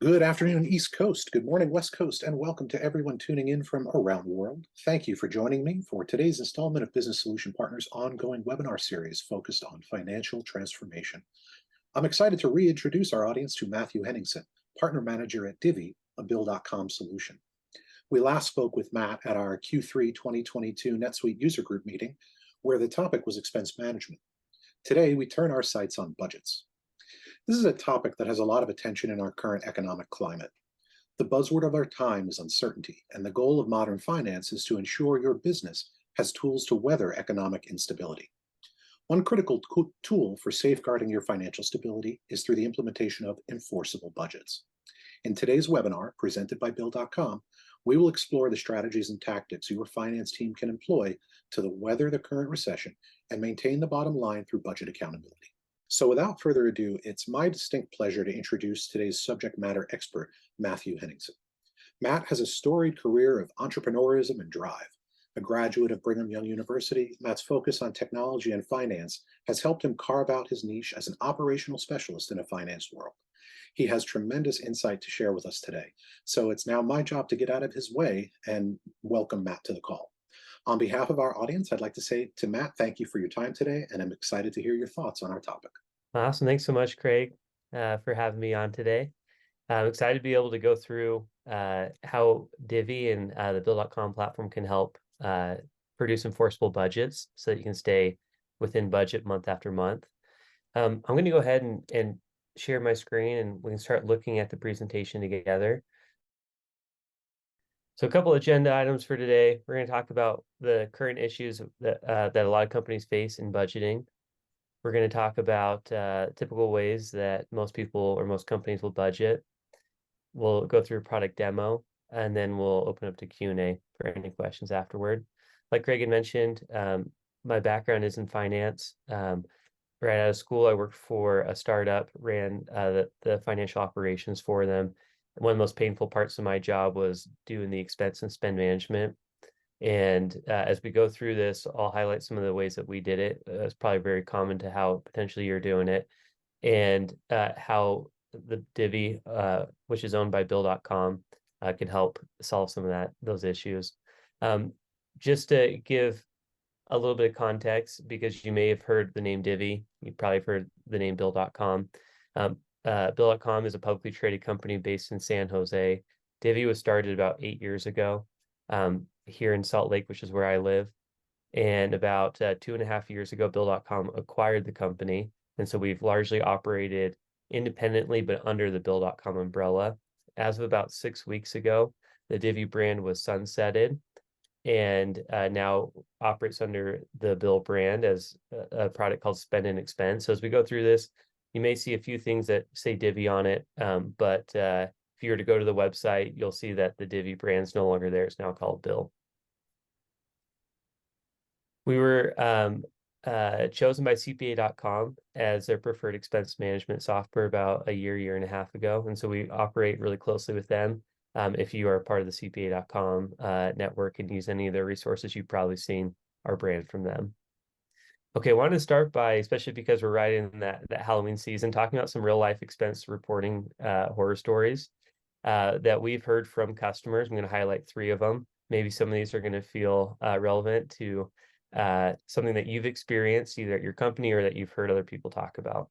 Good afternoon, East Coast. Good morning, West Coast, and welcome to everyone tuning in from around the world. Thank you for joining me for today's installment of Business Solution Partners' ongoing webinar series focused on financial transformation. I'm excited to reintroduce our audience to Matthew Henningson, Partner Manager at Divvy, a Bill.com solution. We last spoke with Matt at our Q3 2022 NetSuite user group meeting, where the topic was expense management. Today, we turn our sights on budgets. This is a topic that has a lot of attention in our current economic climate. The buzzword of our time is uncertainty, and the goal of modern finance is to ensure your business has tools to weather economic instability. One critical tool for safeguarding your financial stability is through the implementation of enforceable budgets. In today's webinar, presented by Bill.com, we will explore the strategies and tactics your finance team can employ to weather the current recession and maintain the bottom line through budget accountability. So without further ado, it's my distinct pleasure to introduce today's subject matter expert, Matthew Henningson. Matt has a storied career of entrepreneurism and drive. A graduate of Brigham Young University, Matt's focus on technology and finance has helped him carve out his niche as an operational specialist in a finance world. He has tremendous insight to share with us today, so it's now my job to get out of his way and welcome Matt to the call. On behalf of our audience, I'd like to say to Matt, thank you for your time today, and I'm excited to hear your thoughts on our topic. Awesome. Thanks so much, Craig, for having me on today. I'm excited to be able to go through how Divvy and the Bill.com platform can help produce enforceable budgets so that you can stay within budget month after month. I'm going to go ahead and share my screen, and we can start looking at the presentation together. So a couple agenda items for today. We're going to talk about the current issues that a lot of companies face in budgeting. We're going to talk about typical ways that most people or most companies will budget. We'll go through a product demo, and then we'll open up to Q&A for any questions afterward. Like Craig had mentioned, my background is in finance. Right out of school, I worked for a startup, ran the financial operations for them. One of the most painful parts of my job was doing the expense and spend management. And as we go through this, I'll highlight some of the ways that we did it. It's probably very common to how potentially you're doing it, and how the Divvy, which is owned by Bill.com, can help solve some of those issues. Just to give a little bit of context, because you may have heard the name Divvy, you probably have heard the name Bill.com. Bill.com is a publicly traded company based in San Jose. Divvy was started about 8 years ago here in Salt Lake, which is where I live. And about 2.5 years ago, Bill.com acquired the company. And so we've largely operated independently, but under the Bill.com umbrella. As of about 6 weeks ago, the Divvy brand was sunsetted and now operates under the Bill brand as a product called Spend and Expense. So as we go through this, you may see a few things that say Divvy on it, but if you were to go to the website, you'll see that the Divvy brand's no longer there. It's now called Bill. We were chosen by CPA.com as their preferred expense management software about a year and a half ago. And so we operate really closely with them. If you are part of the CPA.com network and use any of their resources, you've probably seen our brand from them. Okay, I wanted to start by, especially because we're right in that Halloween season, talking about some real life expense reporting horror stories that we've heard from customers. I'm going to highlight 3 of them. Maybe some of these are going to feel relevant to something that you've experienced either at your company or that you've heard other people talk about.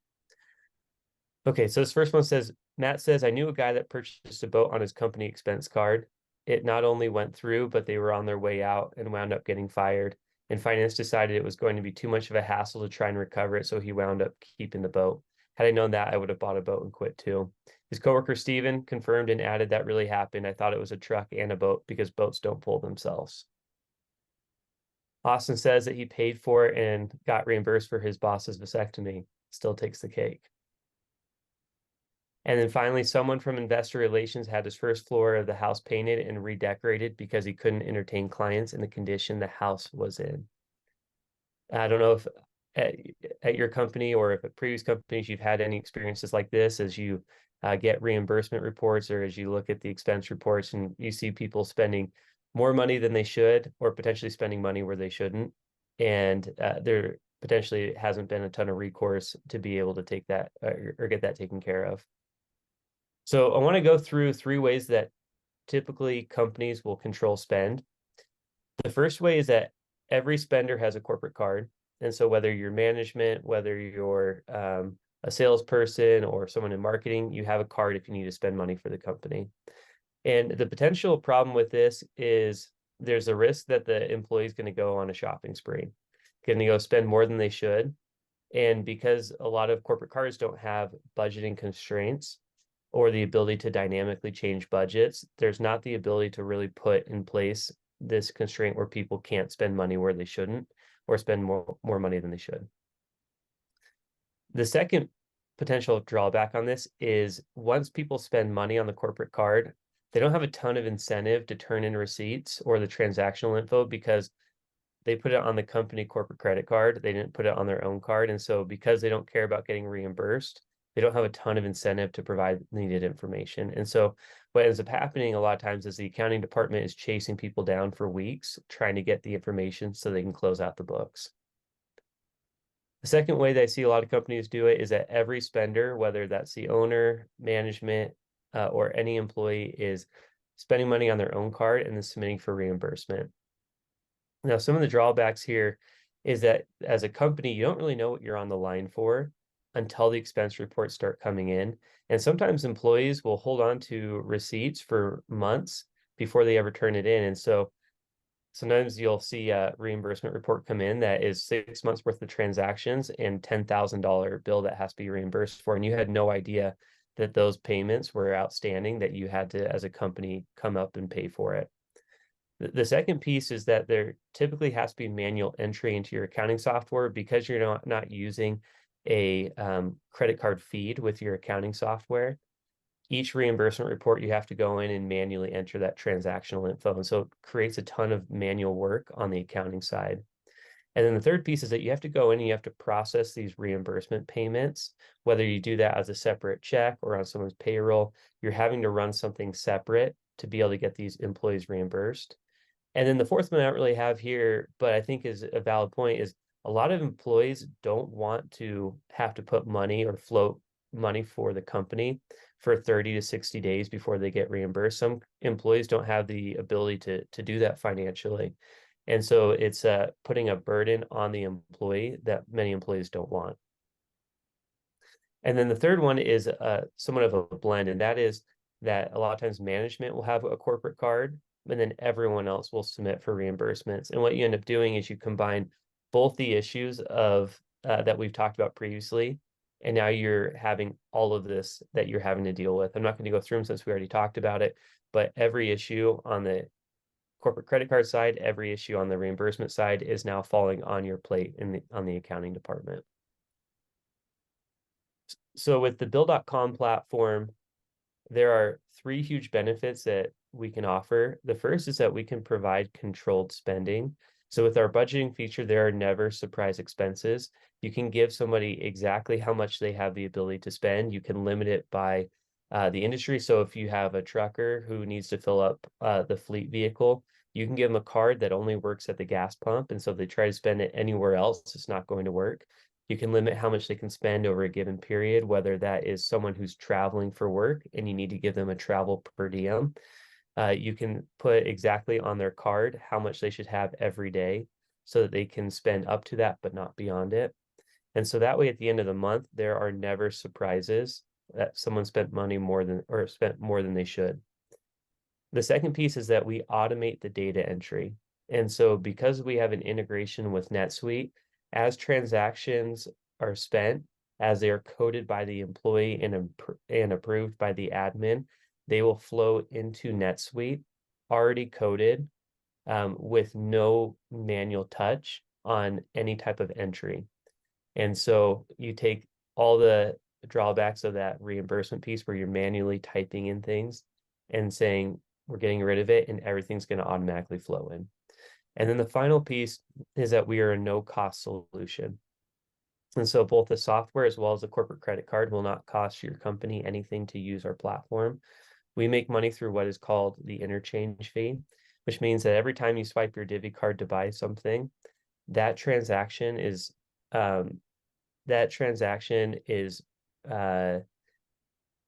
Okay, so this first one says, Matt says, I knew a guy that purchased a boat on his company expense card. It not only went through, but they were on their way out and wound up getting fired. And finance decided it was going to be too much of a hassle to try and recover it, so he wound up keeping the boat. Had I known that, I would have bought a boat and quit too. His coworker Steven confirmed and added that really happened. I thought it was a truck and a boat because boats don't pull themselves. Austin says that he paid for it and got reimbursed for his boss's vasectomy. Still takes the cake. And then finally, someone from investor relations had his first floor of the house painted and redecorated because he couldn't entertain clients in the condition the house was in. I don't know if at your company or if at previous companies you've had any experiences like this as you get reimbursement reports or as you look at the expense reports and you see people spending more money than they should or potentially spending money where they shouldn't. And there potentially hasn't been a ton of recourse to be able to take that or get that taken care of. So I want to go through 3 ways that typically companies will control spend. The first way is that every spender has a corporate card. And so whether you're management, whether you're a salesperson or someone in marketing, you have a card if you need to spend money for the company. And the potential problem with this is there's a risk that the employee is going to go on a shopping spree, going to go spend more than they should. And because a lot of corporate cards don't have budgeting constraints or the ability to dynamically change budgets, there's not the ability to really put in place this constraint where people can't spend money where they shouldn't or spend more money than they should. The second potential drawback on this is once people spend money on the corporate card, they don't have a ton of incentive to turn in receipts or the transactional info because they put it on the company corporate credit card. They didn't put it on their own card. And so because they don't care about getting reimbursed, they don't have a ton of incentive to provide needed information. And so what ends up happening a lot of times is the accounting department is chasing people down for weeks, trying to get the information so they can close out the books. The second way that I see a lot of companies do it is that every spender, whether that's the owner, management, or any employee, is spending money on their own card and then submitting for reimbursement. Now, some of the drawbacks here is that as a company, you don't really know what you're on the line for until the expense reports start coming in. And sometimes employees will hold on to receipts for months before they ever turn it in. And so sometimes you'll see a reimbursement report come in that is 6 months worth of transactions and $10,000 bill that has to be reimbursed for. And you had no idea that those payments were outstanding, that you had to, as a company, come up and pay for it. The second piece is that there typically has to be manual entry into your accounting software because you're not using a credit card feed with your accounting software. Each reimbursement report, you have to go in and manually enter that transactional info. And so it creates a ton of manual work on the accounting side. And then the third piece is that you have to go in and you have to process these reimbursement payments, whether you do that as a separate check or on someone's payroll, you're having to run something separate to be able to get these employees reimbursed. And then the fourth one I don't really have here, but I think is a valid point, is a lot of employees don't want to have to put money or float money for the company for 30 to 60 days before they get reimbursed. Some employees don't have the ability to do that financially. And so it's putting a burden on the employee that many employees don't want. And then the third one is somewhat of a blend, and that is that a lot of times management will have a corporate card, and then everyone else will submit for reimbursements. And what you end up doing is you combine both the issues of that we've talked about previously, and now you're having all of this that you're having to deal with. I'm not going to go through them since we already talked about it, but every issue on the corporate credit card side, every issue on the reimbursement side is now falling on your plate on the accounting department. So with the Bill.com platform, there are 3 huge benefits that we can offer. The first is that we can provide controlled spending. So with our budgeting feature, there are never surprise expenses. You can give somebody exactly how much they have the ability to spend. You can limit it by the industry. So if you have a trucker who needs to fill up the fleet vehicle, you can give them a card that only works at the gas pump. And so if they try to spend it anywhere else, it's not going to work. You can limit how much they can spend over a given period, whether that is someone who's traveling for work and you need to give them a travel per diem. You can put exactly on their card how much they should have every day so that they can spend up to that, but not beyond it. And so that way, at the end of the month, there are never surprises that someone spent money more than or spent more than they should. The second piece is that we automate the data entry. And so because we have an integration with NetSuite, as transactions are spent, as they are coded by the employee and approved by the admin, they will flow into NetSuite already coded with no manual touch on any type of entry. And so you take all the drawbacks of that reimbursement piece where you're manually typing in things and saying, we're getting rid of it and everything's going to automatically flow in. And then the final piece is that we are a no-cost solution. And so both the software as well as the corporate credit card will not cost your company anything to use our platform. We make money through what is called the interchange fee, which means that every time you swipe your Divvy card to buy something, that transaction is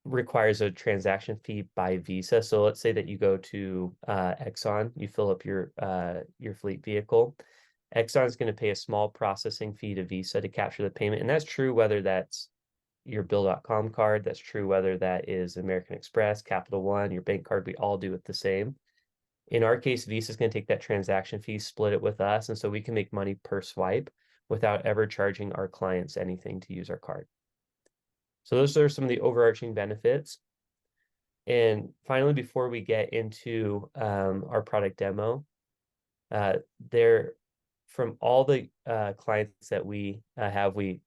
requires a transaction fee by Visa. So let's say that you go to Exxon, you fill up your fleet vehicle. Exxon is going to pay a small processing fee to Visa to capture the payment. And that's true whether that's your Bill.com card, that's true whether that is American Express, Capital One, your bank card, we all do it the same. In our case, Visa is going to take that transaction fee, split it with us, and so we can make money per swipe without ever charging our clients anything to use our card. So those are some of the overarching benefits. And finally, before we get into our product demo, from all the clients that we have, we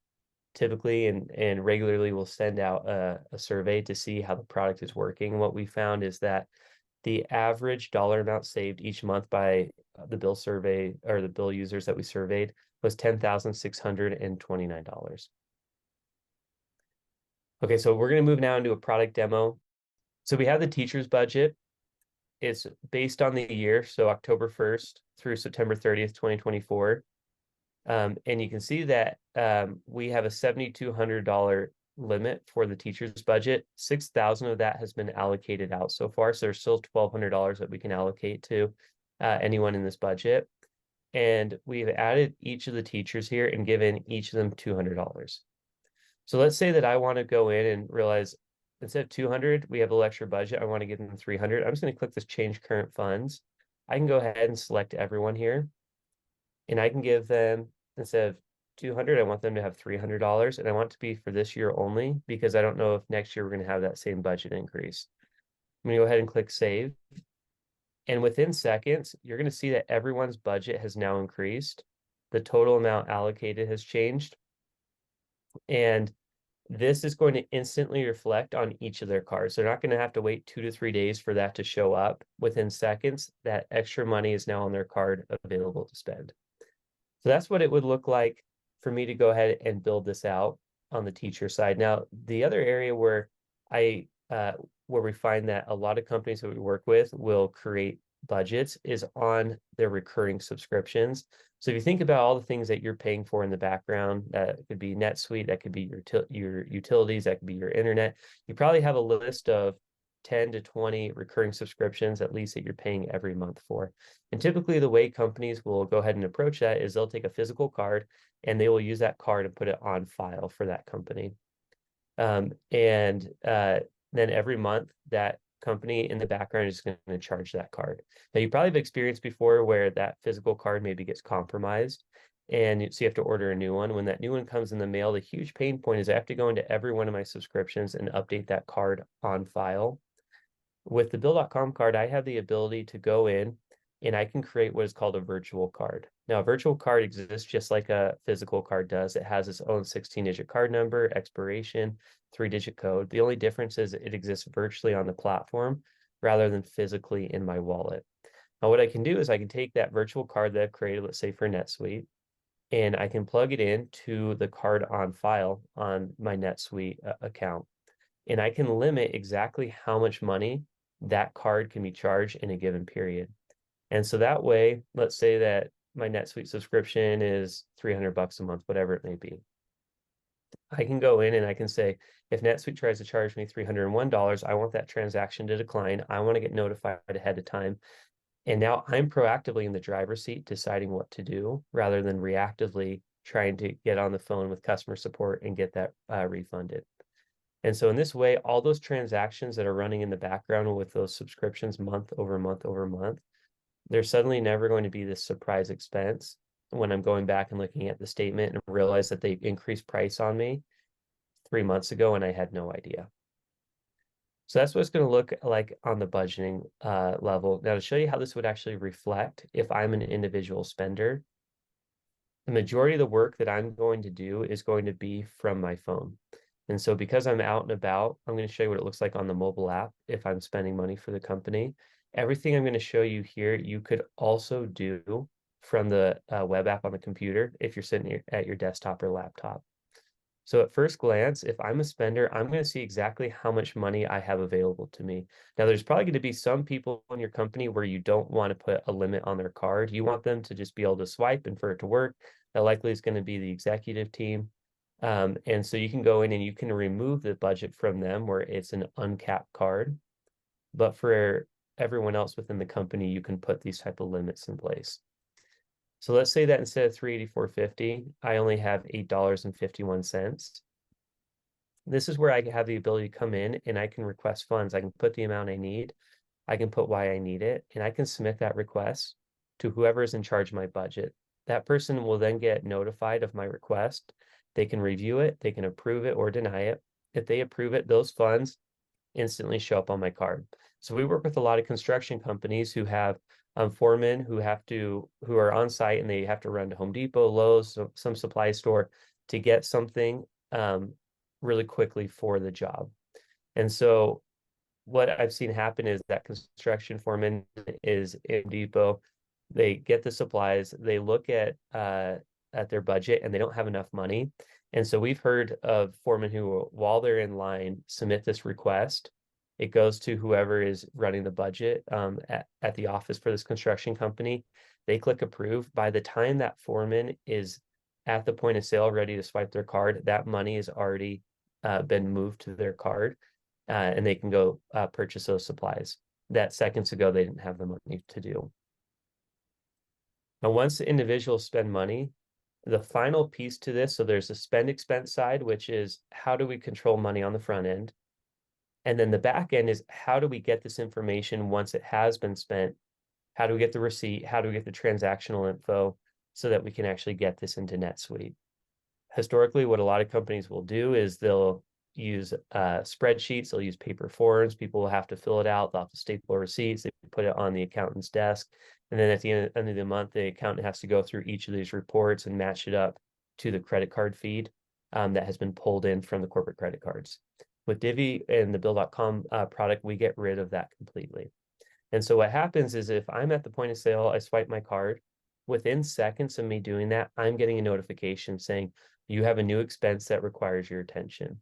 typically and regularly will send out a survey to see how the product is working. And what we found is that the average dollar amount saved each month by the bill survey or the bill users that we surveyed was $10,629. Okay, so we're going to move now into a product demo. So we have the teacher's budget. It's based on the year, so October 1st through September 30th, 2024. And you can see that we have a $7,200 limit for the teacher's budget. $6,000 of that has been allocated out so far. So there's still $1,200 that we can allocate to anyone in this budget. And we've added each of the teachers here and given each of them $200. So let's say that I want to go in and realize instead of 200, we have a lecture budget. I want to give them 300. I'm just going to click this change current funds. I can go ahead and select everyone here. And I can give them, instead of 200, I want them to have $300. And I want it to be for this year only, because I don't know if next year we're going to have that same budget increase. I'm going to go ahead and click save. And within seconds, you're going to see that everyone's budget has now increased. The total amount allocated has changed. And this is going to instantly reflect on each of their cards. They're not going to have to wait 2 to 3 days for that to show up. Within seconds, that extra money is now on their card available to spend. So that's what it would look like for me to go ahead and build this out on the teacher side. Now, the other area where where we find that a lot of companies that we work with will create budgets is on their recurring subscriptions. So if you think about all the things that you're paying for in the background, that could be NetSuite, that could be your utilities, that could be your internet. You probably have a list of 10 to 20 recurring subscriptions at least that you're paying every month for. And typically the way companies will go ahead and approach that is they'll take a physical card and they will use that card and put it on file for that company. Then every month that company in the background is going to charge that card. Now you probably have experienced before where that physical card maybe gets compromised and so you have to order a new one. When that new one comes in the mail, the huge pain point is I have to go into every one of my subscriptions and update that card on file. With the Bill.com card, I have the ability to go in and I can create what is called a virtual card. Now, a virtual card exists just like a physical card does. It has its own 16-digit card number, expiration, 3-digit code. The only difference is it exists virtually on the platform rather than physically in my wallet. Now, what I can do is I can take that virtual card that I've created, let's say for NetSuite, and I can plug it in to the card on file on my NetSuite account. And I can limit exactly how much money that card can be charged in a given period. And so that way, let's say that my NetSuite subscription is $300 a month, whatever it may be. I can go in and I can say, if NetSuite tries to charge me $301, I want that transaction to decline. I want to get notified ahead of time. And now I'm proactively in the driver's seat deciding what to do rather than reactively trying to get on the phone with customer support and get that refunded. And so in this way, all those transactions that are running in the background with those subscriptions month over month over month, there's suddenly never going to be this surprise expense when I'm going back and looking at the statement and realize that they increased price on me 3 months ago and I had no idea. So that's what it's going to look like on the budgeting level. Now, to show you how this would actually reflect if I'm an individual spender, the majority of the work that I'm going to do is going to be from my phone. And so because I'm out and about, I'm going to show you what it looks like on the mobile app if I'm spending money for the company. Everything I'm going to show you here, you could also do from the web app on the computer if you're sitting at your desktop or laptop. So at first glance, if I'm a spender, I'm going to see exactly how much money I have available to me. Now, there's probably going to be some people in your company where you don't want to put a limit on their card. You want them to just be able to swipe and for it to work. That likely is going to be the executive team. And so you can go in and you can remove the budget from them where it's an uncapped card. But for everyone else within the company, you can put these type of limits in place. So let's say that instead of $384.50, I only have $8.51. This is where I have the ability to come in and I can request funds. I can put the amount I need, I can put why I need it, and I can submit that request to whoever is in charge of my budget. That person will then get notified of my request. They can review it, they can approve it or deny it. If they approve it, those funds instantly show up on my card. So we work with a lot of construction companies who have foremen who are on site and they have to run to Home Depot, Lowe's, some supply store to get something really quickly for the job. And so what I've seen happen is that construction foreman is in Depot. They get the supplies, they look at their budget and they don't have enough money. And so we've heard of foremen who, while they're in line, submit this request. It goes to whoever is running the budget at the office for this construction company. They click approve. By the time that foreman is at the point of sale ready to swipe their card, that money has already been moved to their card, and they can go purchase those supplies that seconds ago they didn't have the money to do. Now, once the individuals spend money, the final piece to this, so there's a spend expense side, which is how do we control money on the front end? And then the back end is how do we get this information once it has been spent? How do we get the receipt? How do we get the transactional info so that we can actually get this into NetSuite? Historically, what a lot of companies will do is they'll use spreadsheets, they'll use paper forms, people will have to fill it out, they'll have to staple receipts, they put it on the accountant's desk. And then at the end of the month, the accountant has to go through each of these reports and match it up to the credit card feed that has been pulled in from the corporate credit cards. With Divvy and the Bill.com product, we get rid of that completely. And so what happens is if I'm at the point of sale, I swipe my card, within seconds of me doing that, I'm getting a notification saying, you have a new expense that requires your attention.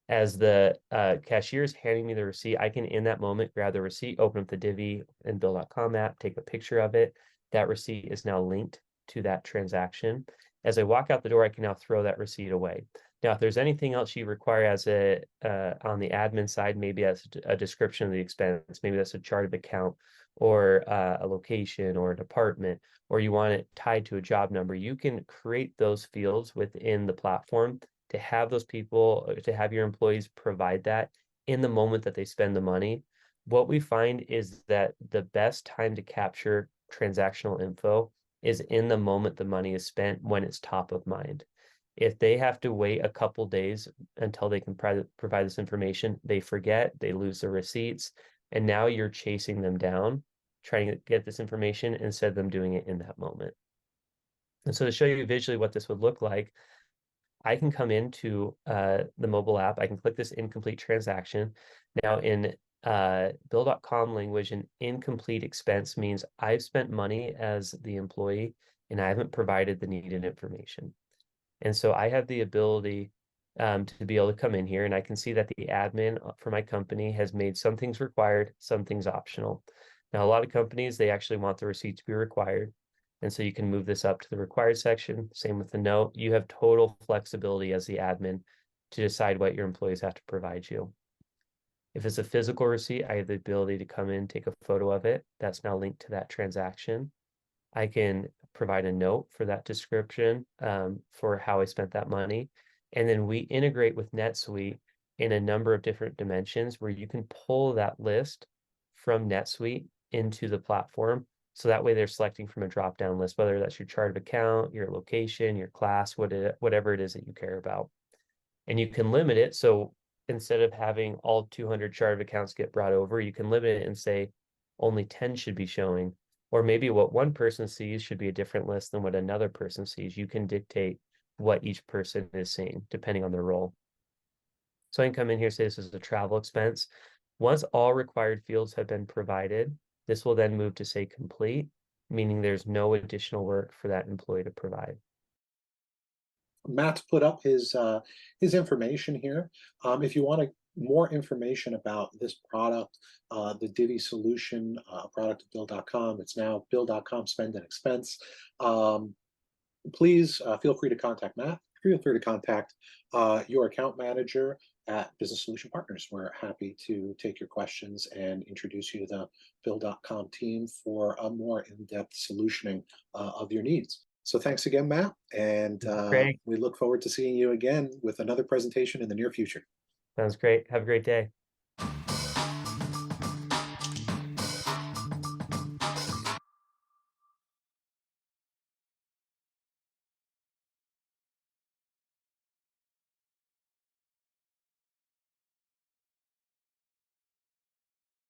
As the cashier is handing me the receipt, I can, in that moment, grab the receipt, open up the Divvy and Bill.com app, take a picture of it. That receipt is now linked to that transaction. As I walk out the door, I can now throw that receipt away. Now, if there's anything else you require as on the admin side, maybe as a description of the expense, maybe that's a chart of account or a location or a department, or you want it tied to a job number, you can create those fields within the platform to have those people, to have your employees provide that in the moment that they spend the money. What we find is that the best time to capture transactional info is in the moment the money is spent, when it's top of mind. If they have to wait a couple days until they can provide this information, they forget, they lose their receipts, and now you're chasing them down, trying to get this information instead of them doing it in that moment. And so to show you visually what this would look like, I can come into the mobile app, I can click this incomplete transaction. Now in Bill.com language, an incomplete expense means I've spent money as the employee and I haven't provided the needed information. And so I have the ability to be able to come in here and I can see that the admin for my company has made some things required, some things optional. Now, a lot of companies, they actually want the receipt to be required. And so you can move this up to the required section. Same with the note. You have total flexibility as the admin to decide what your employees have to provide you. If it's a physical receipt, I have the ability to come in, take a photo of it. That's now linked to that transaction. I can provide a note for that description for how I spent that money. And then we integrate with NetSuite in a number of different dimensions where you can pull that list from NetSuite into the platform. So that way they're selecting from a drop-down list, whether that's your chart of account, your location, your class, whatever it is that you care about. And you can limit it. So instead of having all 200 chart of accounts get brought over, you can limit it and say only 10 should be showing. Or maybe what one person sees should be a different list than what another person sees. You can dictate what each person is seeing depending on their role. So I can come in here, say this is a travel expense. Once all required fields have been provided, this will then move to say complete, meaning there's no additional work for that employee to provide. Matt's put up his information here. If you want more information about this product, the Divvy solution, product of Bill.com, it's now Bill.com Spend and Expense. Please feel free to contact Matt. feel free to contact your account manager at Business Solution Partners. We're happy to take your questions and introduce you to the Bill.com team for a more in-depth solutioning of your needs. So thanks again, Matt, and Great. we look forward to seeing you again with another presentation in the near future. Sounds great. Have a great day.